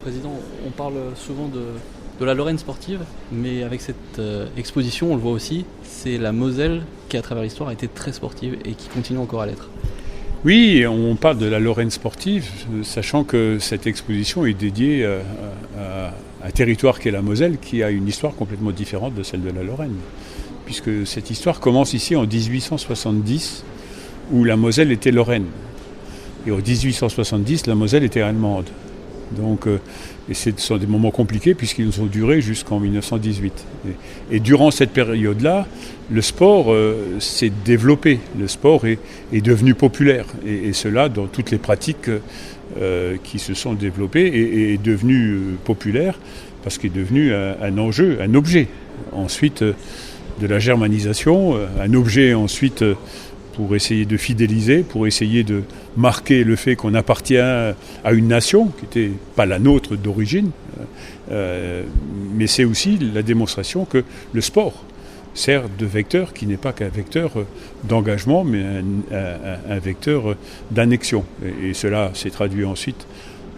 Président, on parle souvent de la Lorraine sportive, mais avec cette exposition, on le voit aussi, c'est la Moselle qui, à travers l'histoire, a été très sportive et qui continue encore à l'être. Oui, on parle de la Lorraine sportive, sachant que cette exposition est dédiée à un territoire qu'est la Moselle, qui a une histoire complètement différente de celle de la Lorraine. Puisque cette histoire commence ici en 1870, où la Moselle était Lorraine. Et en 1870, la Moselle était allemande. Donc, et ce sont des moments compliqués puisqu'ils ont duré jusqu'en 1918. Et durant cette période-là, le sport s'est développé. Le sport est devenu populaire. Et cela dans toutes les pratiques qui se sont développées est devenu populaire parce qu'il est devenu un enjeu, un objet. Ensuite, de la germanisation, un objet ensuite pour essayer de fidéliser, pour essayer de marquer le fait qu'on appartient à une nation qui n'était pas la nôtre d'origine, mais c'est aussi la démonstration que le sport sert de vecteur qui n'est pas qu'un vecteur d'engagement, mais un vecteur d'annexion. Et cela s'est traduit ensuite,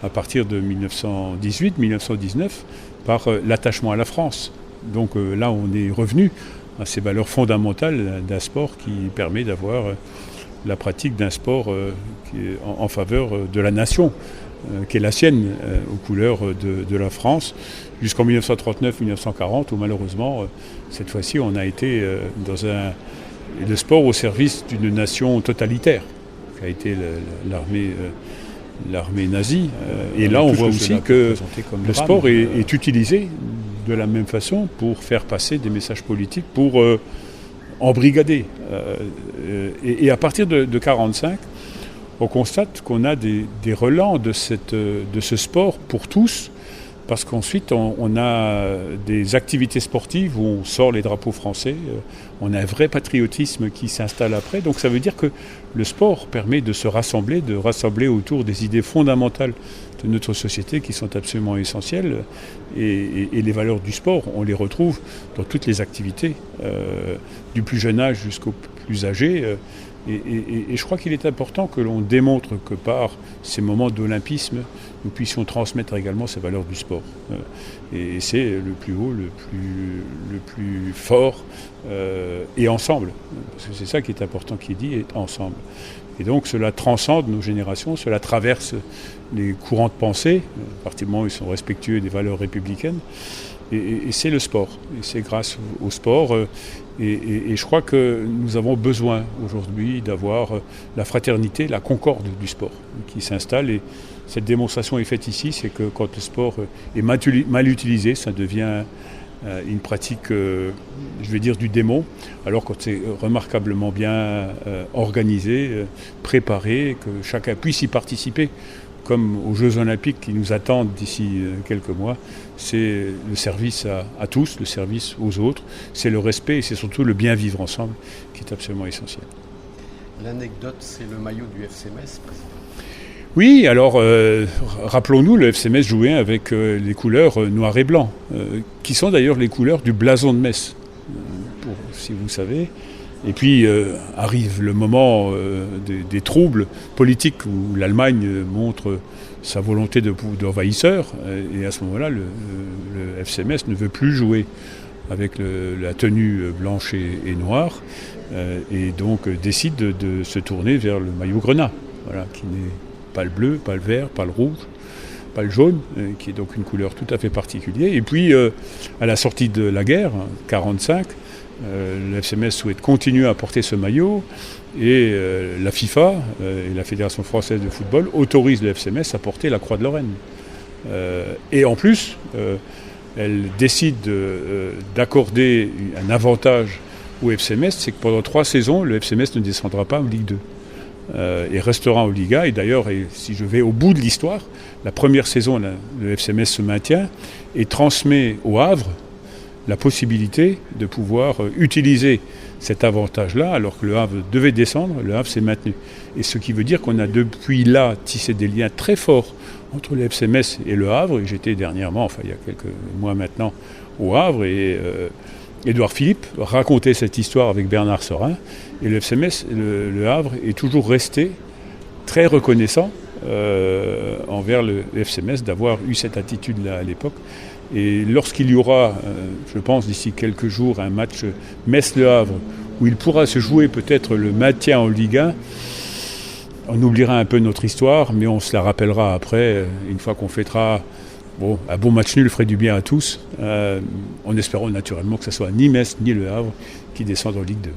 à partir de 1918-1919, par l'attachement à la France. Donc là, on est revenu à ces valeurs fondamentales d'un sport qui permet d'avoir la pratique d'un sport qui est en faveur de la nation, qui est la sienne, aux couleurs de la France, jusqu'en 1939-1940, où malheureusement, cette fois-ci, on a été dans le sport au service d'une nation totalitaire, qui a été l'armée nazie. Et là, on voit aussi que le sport est utilisé de la même façon pour faire passer des messages politiques, pour embrigader. Et à partir de 1945, on constate qu'on a des relents de ce sport pour tous, parce qu'ensuite on a des activités sportives où on sort les drapeaux français, on a un vrai patriotisme qui s'installe après. Donc ça veut dire que le sport permet de se rassembler, de rassembler autour des idées fondamentales de notre société qui sont absolument essentielles. Et les valeurs du sport, on les retrouve dans toutes les activités, du plus jeune âge jusqu'au plus âgé. Et je crois qu'il est important que l'on démontre que par ces moments d'olympisme, nous puissions transmettre également ces valeurs du sport. Et c'est le plus haut, le plus fort, et ensemble. Parce que c'est ça qui est important qu'il dit, et ensemble. Et donc cela transcende nos générations, cela traverse les courants de pensée, à partir du moment où ils sont respectueux des valeurs républicaines. Et c'est le sport. Et c'est grâce au sport. Et je crois que nous avons besoin aujourd'hui d'avoir la fraternité, la concorde du sport qui s'installe. Et cette démonstration est faite ici, c'est que quand le sport est mal utilisé, ça devient une pratique, je vais dire, du démon. Alors quand c'est remarquablement bien organisé, préparé, que chacun puisse y participer, comme aux Jeux Olympiques qui nous attendent d'ici quelques mois, c'est le service à tous, le service aux autres, c'est le respect et c'est surtout le bien vivre ensemble qui est absolument essentiel. L'anecdote, c'est le maillot du FC Metz, président. Oui, alors rappelons-nous, le FC Metz jouait avec les couleurs noir et blanc, qui sont d'ailleurs les couleurs du blason de Metz, si vous savez. Et puis arrive le moment des troubles politiques où l'Allemagne montre sa volonté d'envahisseur. Et à ce moment-là, le FC Metz ne veut plus jouer avec la tenue blanche et noire. Et donc décide de se tourner vers le maillot grenat, voilà, qui n'est pas le bleu, pas le vert, pas le rouge, pas le jaune, qui est donc une couleur tout à fait particulière. Et puis à la sortie de la guerre, 1945, le FC Metz souhaite continuer à porter ce maillot et la FIFA et la Fédération française de football autorisent le FC Metz à porter la Croix de Lorraine. Et en plus, elle décide d'accorder un avantage au FC Metz, c'est que pendant 3 saisons, le FC Metz ne descendra pas en Ligue 2. Et restera en Liga. Et d'ailleurs, si je vais au bout de l'histoire, la première saison, le FC Metz se maintient et transmet au Havre la possibilité de pouvoir utiliser cet avantage-là, alors que le Havre devait descendre, le Havre s'est maintenu. Et ce qui veut dire qu'on a depuis là tissé des liens très forts entre le FC Metz et le Havre. Et j'étais dernièrement, il y a quelques mois maintenant, au Havre, et Édouard Philippe racontait cette histoire avec Bernard Serin. Et le FC Metz, le Havre, est toujours resté très reconnaissant envers le FC Metz d'avoir eu cette attitude-là à l'époque. Et lorsqu'il y aura, je pense d'ici quelques jours, un match Metz-Le Havre, où il pourra se jouer peut-être le maintien en Ligue 1, on oubliera un peu notre histoire, mais on se la rappellera après, une fois qu'on fêtera. Bon, un bon match nul ferait du bien à tous, en espérant naturellement que ce soit ni Metz ni Le Havre qui descendent en Ligue 2.